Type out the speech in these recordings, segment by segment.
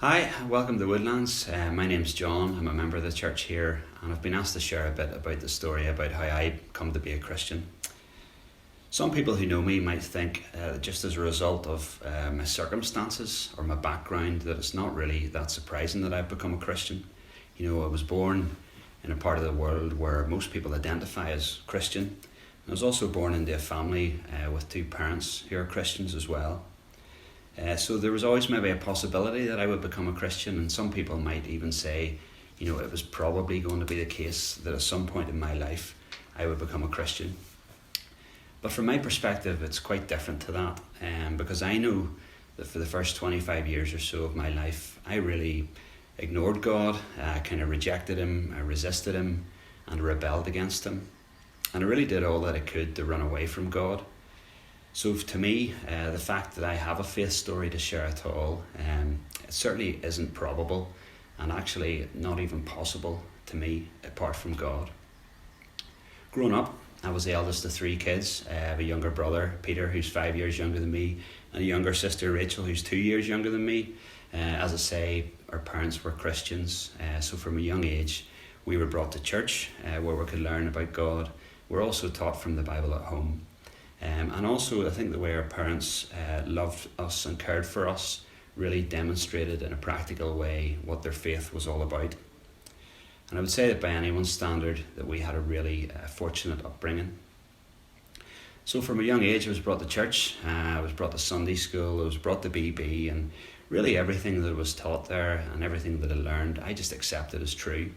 Hi, welcome to Woodlands. My name's John. I'm a member of the church here, and I've been asked to share a bit about the story about how I come to be a Christian. Some people who know me might think, just as a result of my circumstances or my background, that it's not really that surprising that I've become a Christian. You know, I was born in a part of the world where most people identify as Christian. I was also born into a family with two parents who are Christians as well. So there was always maybe a possibility that I would become a Christian, and some people might even say, you know, it was probably going to be the case that at some point in my life I would become a Christian. But from my perspective, it's quite different to that, because I know that for the first 25 years or so of my life, I really ignored God, I kind of rejected Him, I resisted Him, and rebelled against Him. And I really did all that I could to run away from God. So to me, the fact that I have a faith story to share at all, it certainly isn't probable, and actually not even possible to me apart from God. Growing up, I was the eldest of three kids. I have a younger brother, Peter, who's 5 years younger than me, and a younger sister, Rachel, who's 2 years younger than me. As I say, our parents were Christians, so from a young age we were brought to church where we could learn about God. We're also taught from the Bible at home. And also I think the way our parents loved us and cared for us really demonstrated in a practical way what their faith was all about. And I would say that by anyone's standard that we had a really fortunate upbringing. So from a young age I was brought to church, I was brought to Sunday school, I was brought to BB, and really everything that was taught there and everything that I learned I just accepted as true.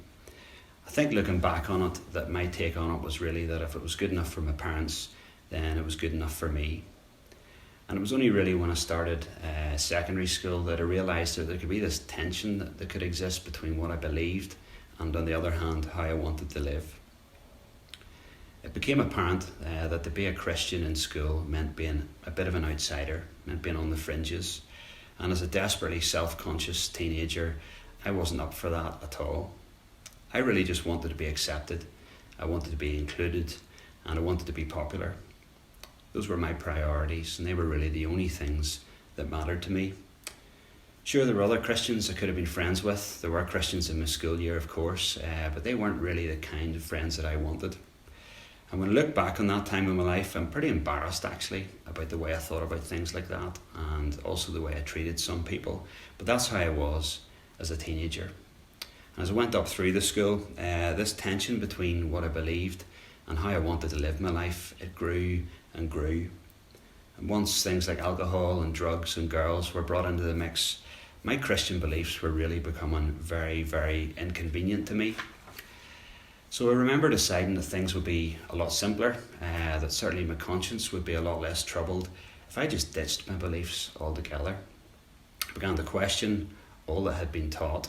I think looking back on it, that my take on it was really that if it was good enough for my parents, then it was good enough for me. And it was only really when I started secondary school that I realised that there could be this tension that could exist between what I believed and, on the other hand, how I wanted to live. It became apparent that to be a Christian in school meant being a bit of an outsider, meant being on the fringes. And as a desperately self-conscious teenager, I wasn't up for that at all. I really just wanted to be accepted, I wanted to be included, and I wanted to be popular. Those were my priorities, and they were really the only things that mattered to me. Sure, there were other Christians I could have been friends with. There were Christians in my school year, of course, but they weren't really the kind of friends that I wanted. And when I look back on that time in my life, I'm pretty embarrassed actually about the way I thought about things like that, and also the way I treated some people. But that's how I was as a teenager. And as I went up through the school, this tension between what I believed and how I wanted to live my life, it grew and grew. And once things like alcohol and drugs and girls were brought into the mix, my Christian beliefs were really becoming very, very inconvenient to me. So I remember deciding that things would be a lot simpler, that certainly my conscience would be a lot less troubled if I just ditched my beliefs altogether. I began to question all that had been taught.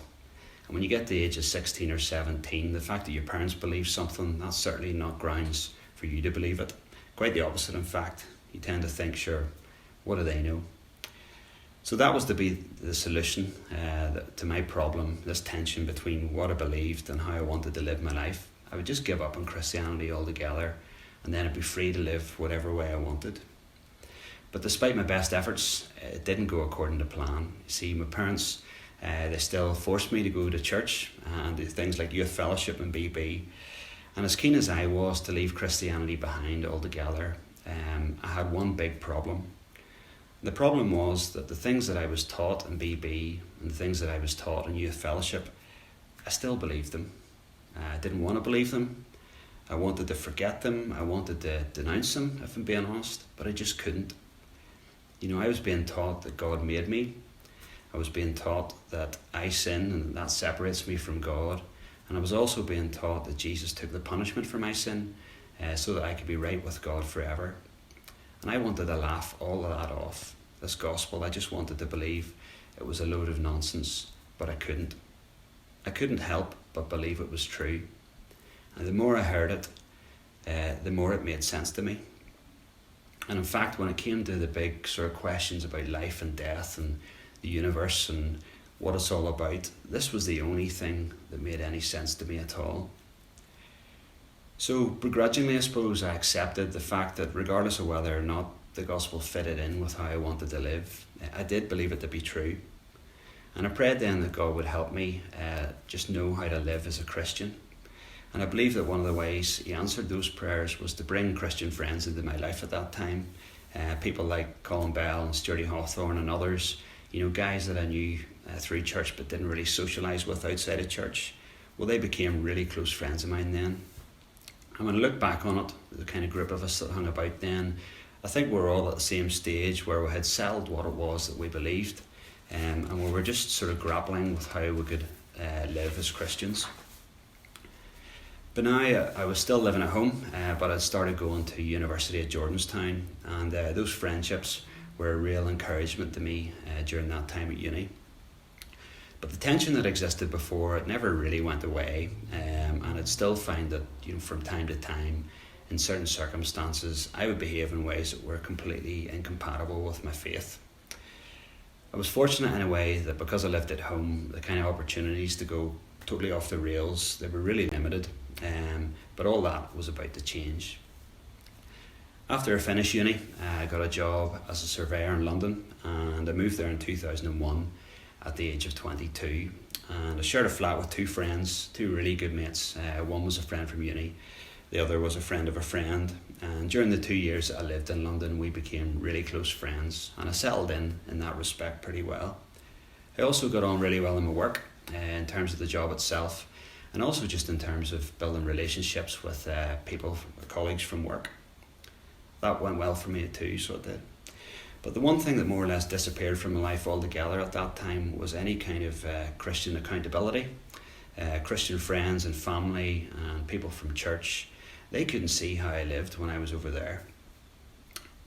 And when you get to the age of 16 or 17, the fact that your parents believe something, that's certainly not grounds for you to believe it. Quite the opposite, in fact. You tend to think, sure, what do they know? So that was to be the solution to my problem, this tension between what I believed and how I wanted to live my life. I would just give up on Christianity altogether, and then I'd be free to live whatever way I wanted. But despite my best efforts, it didn't go according to plan. You see, my parents, they still forced me to go to church and do things like youth fellowship and BB. And as keen as I was to leave Christianity behind altogether, I had one big problem. The problem was that the things that I was taught in BB and the things that I was taught in youth fellowship, I still believed them. I didn't want to believe them. I wanted to forget them. I wanted to denounce them, if I'm being honest, but I just couldn't. You know, I was being taught that God made me. I was being taught that I sin and that separates me from God. And I was also being taught that Jesus took the punishment for my sin so that I could be right with God forever. And I wanted to laugh all of that off. This gospel, I just wanted to believe it was a load of nonsense, but I couldn't. I couldn't help but believe it was true. And the more I heard it, the more it made sense to me. And in fact, when it came to the big sort of questions about life and death and the universe and what it's all about, this was the only thing that made any sense to me at all. So begrudgingly, I suppose, I accepted the fact that regardless of whether or not the gospel fitted in with how I wanted to live, I did believe it to be true. And I prayed then that God would help me just know how to live as a Christian. And I believe that one of the ways He answered those prayers was to bring Christian friends into my life at that time. People like Colin Bell and Sturdy Hawthorne and others, guys that I knew through church but didn't really socialise with outside of church. Well, they became really close friends of mine then. And when I look back on it, the kind of group of us that hung about then, I think we were all at the same stage where we had settled what it was that we believed, and we were just sort of grappling with how we could live as Christians. But now I was still living at home, but I'd started going to university at Jordanstown, and those friendships were a real encouragement to me during that time at uni. But the tension that existed before, it never really went away, and I'd still find that from time to time, in certain circumstances, I would behave in ways that were completely incompatible with my faith. I was fortunate in a way that because I lived at home, the kind of opportunities to go totally off the rails, they were really limited, but all that was about to change. After I finished uni, I got a job as a surveyor in London, and I moved there in 2001 at the age of 22, and I shared a flat with two friends, two really good mates. One was a friend from uni, the other was a friend of a friend, and during the 2 years that I lived in London, we became really close friends, and I settled in that respect pretty well. I also got on really well in my work, in terms of the job itself, and also just in terms of building relationships with people, colleagues from work. That went well for me too, so it did. But the one thing that more or less disappeared from my life altogether at that time was any kind of Christian accountability. Christian friends and family and people from church, they couldn't see how I lived when I was over there.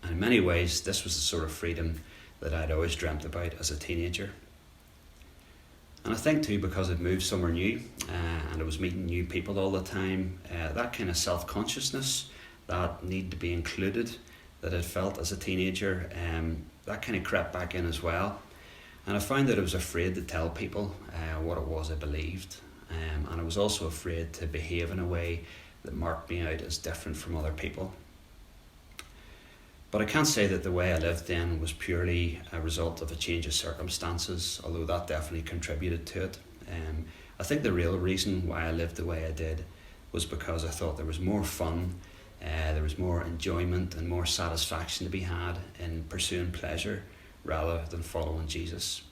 And in many ways, this was the sort of freedom that I'd always dreamt about as a teenager. And I think too, because I'd moved somewhere new and I was meeting new people all the time, that kind of self-consciousness, that need to be included that I'd felt as a teenager, that kind of crept back in as well. And I found that I was afraid to tell people what it was I believed. And I was also afraid to behave in a way that marked me out as different from other people. But I can't say that the way I lived then was purely a result of a change of circumstances, although that definitely contributed to it. I think the real reason why I lived the way I did was because I thought there was more fun, there was more enjoyment and more satisfaction to be had in pursuing pleasure rather than following Jesus.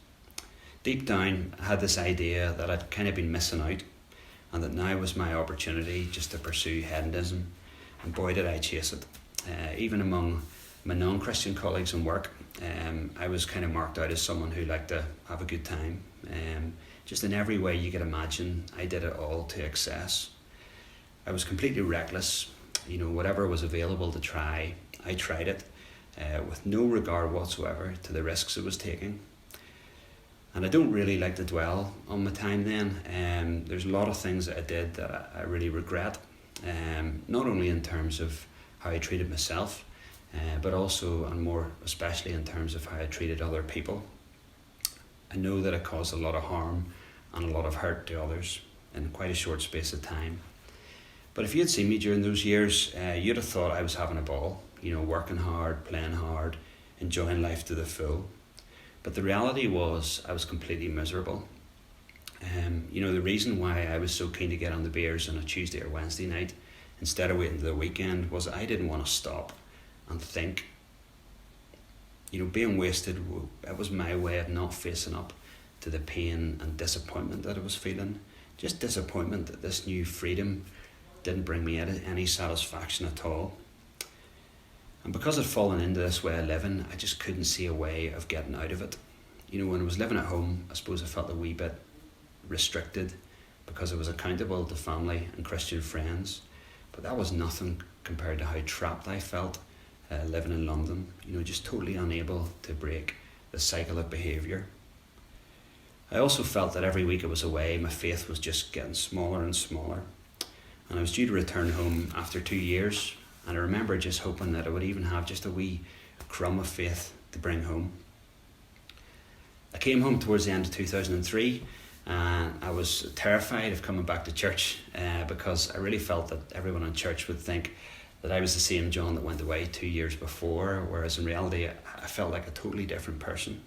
Deep down, I had this idea that I'd kind of been missing out, and that now was my opportunity just to pursue hedonism, and boy did I chase it. Even among my non-Christian colleagues in work, I was kind of marked out as someone who liked to have a good time. Just in every way you could imagine, I did it all to excess. I was completely reckless. Whatever was available to try, I tried it, with no regard whatsoever to the risks it was taking. And I don't really like to dwell on my time then. There's a lot of things that I did that I really regret, not only in terms of how I treated myself, but also and more especially in terms of how I treated other people. I know that it caused a lot of harm and a lot of hurt to others in quite a short space of time. But if you had seen me during those years, you'd have thought I was having a ball, working hard, playing hard, enjoying life to the full. But the reality was I was completely miserable. The reason why I was so keen to get on the beers on a Tuesday or Wednesday night instead of waiting to the weekend was I didn't want to stop and think. Being wasted, it was my way of not facing up to the pain and disappointment that I was feeling. Just disappointment that this new freedom didn't bring me any satisfaction at all. And because I'd fallen into this way of living, I just couldn't see a way of getting out of it. When I was living at home, I suppose I felt a wee bit restricted because I was accountable to family and Christian friends. But that was nothing compared to how trapped I felt living in London, just totally unable to break the cycle of behaviour. I also felt that every week I was away, my faith was just getting smaller and smaller. And I was due to return home after 2 years, and I remember just hoping that I would even have just a wee crumb of faith to bring home. I came home towards the end of 2003, and I was terrified of coming back to church because I really felt that everyone in church would think that I was the same John that went away 2 years before, whereas in reality I felt like a totally different person.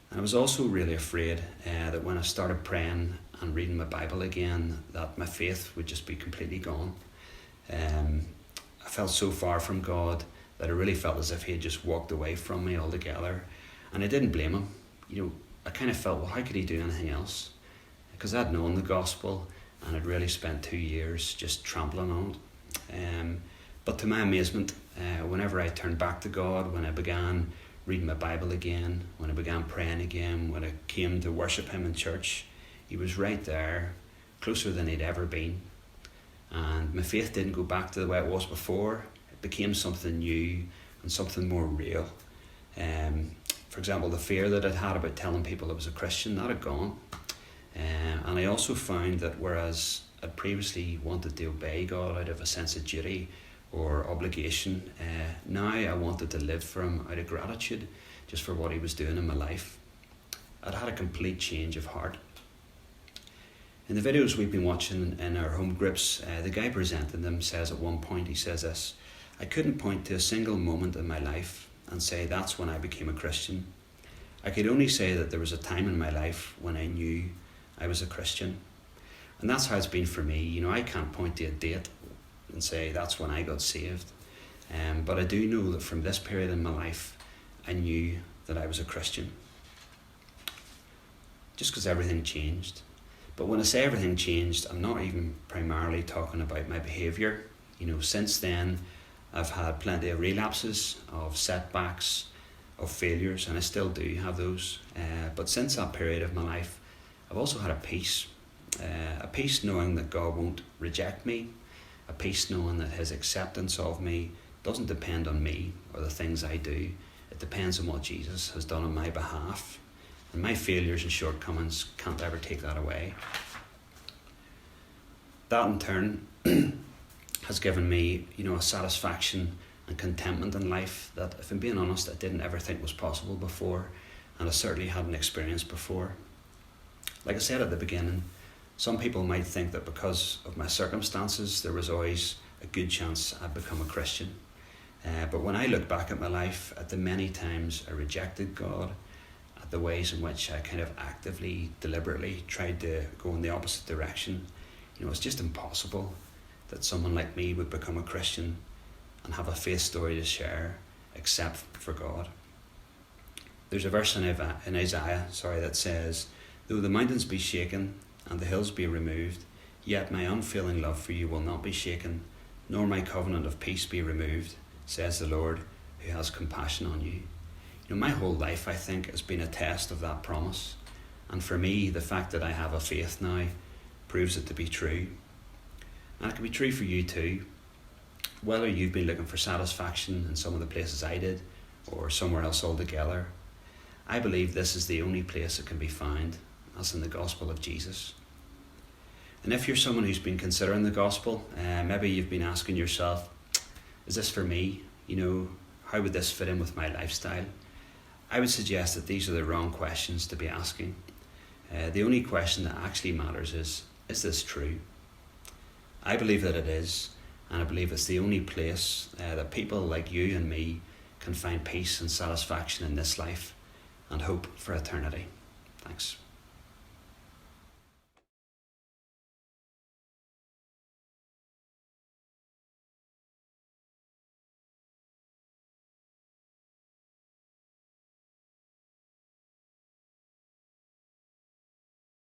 And I was also really afraid that when I started praying and reading my Bible again, that my faith would just be completely gone. I felt so far from God that I really felt as if he had just walked away from me altogether. And I didn't blame him. I kind of felt, well, how could he do anything else? Because I'd known the gospel and I'd really spent 2 years just trampling on it. But to my amazement, whenever I turned back to God, when I began reading my Bible again, when I began praying again, when I came to worship him in church, he was right there, closer than he'd ever been. And my faith didn't go back to the way it was before. It became something new and something more real. For example, the fear that I'd had about telling people I was a Christian, that had gone. And I also found that whereas I'd previously wanted to obey God out of a sense of duty or obligation, now I wanted to live for him out of gratitude just for what he was doing in my life. I'd had a complete change of heart. In the videos we've been watching in our home groups, the guy presenting them says at one point, he says this: I couldn't point to a single moment in my life and say that's when I became a Christian. I could only say that there was a time in my life when I knew I was a Christian. And that's how it's been for me. I can't point to a date and say that's when I got saved. But I do know that from this period in my life, I knew that I was a Christian. Just because everything changed. But when I say everything changed, I'm not even primarily talking about my behaviour. Since then, I've had plenty of relapses, of setbacks, of failures, and I still do have those. But since that period of my life, I've also had a peace knowing that God won't reject me, a peace knowing that his acceptance of me doesn't depend on me or the things I do. It depends on what Jesus has done on my behalf. And my failures and shortcomings can't ever take that away. That in turn has given me, a satisfaction and contentment in life that, if I'm being honest, I didn't ever think was possible before, and I certainly hadn't experienced before. Like I said at the beginning, some people might think that because of my circumstances, there was always a good chance I'd become a Christian. But when I look back at my life, at the many times I rejected God, at the ways in which I kind of actively, deliberately tried to go in the opposite direction, it's just impossible that someone like me would become a Christian and have a faith story to share except for God. There's a verse in Isaiah that says, though the mountains be shaken and the hills be removed, yet my unfailing love for you will not be shaken, nor my covenant of peace be removed, says the Lord, who has compassion on you. My whole life, I think, has been a test of that promise. And for me, the fact that I have a faith now proves it to be true. And it can be true for you too. Whether you've been looking for satisfaction in some of the places I did, or somewhere else altogether, I believe this is the only place it can be found, as in the gospel of Jesus. And if you're someone who's been considering the gospel, maybe you've been asking yourself, is this for me? How would this fit in with my lifestyle? I would suggest that these are the wrong questions to be asking. The only question that actually matters is this true? I believe that it is, and I believe it's the only place that people like you and me can find peace and satisfaction in this life and hope for eternity. Thanks.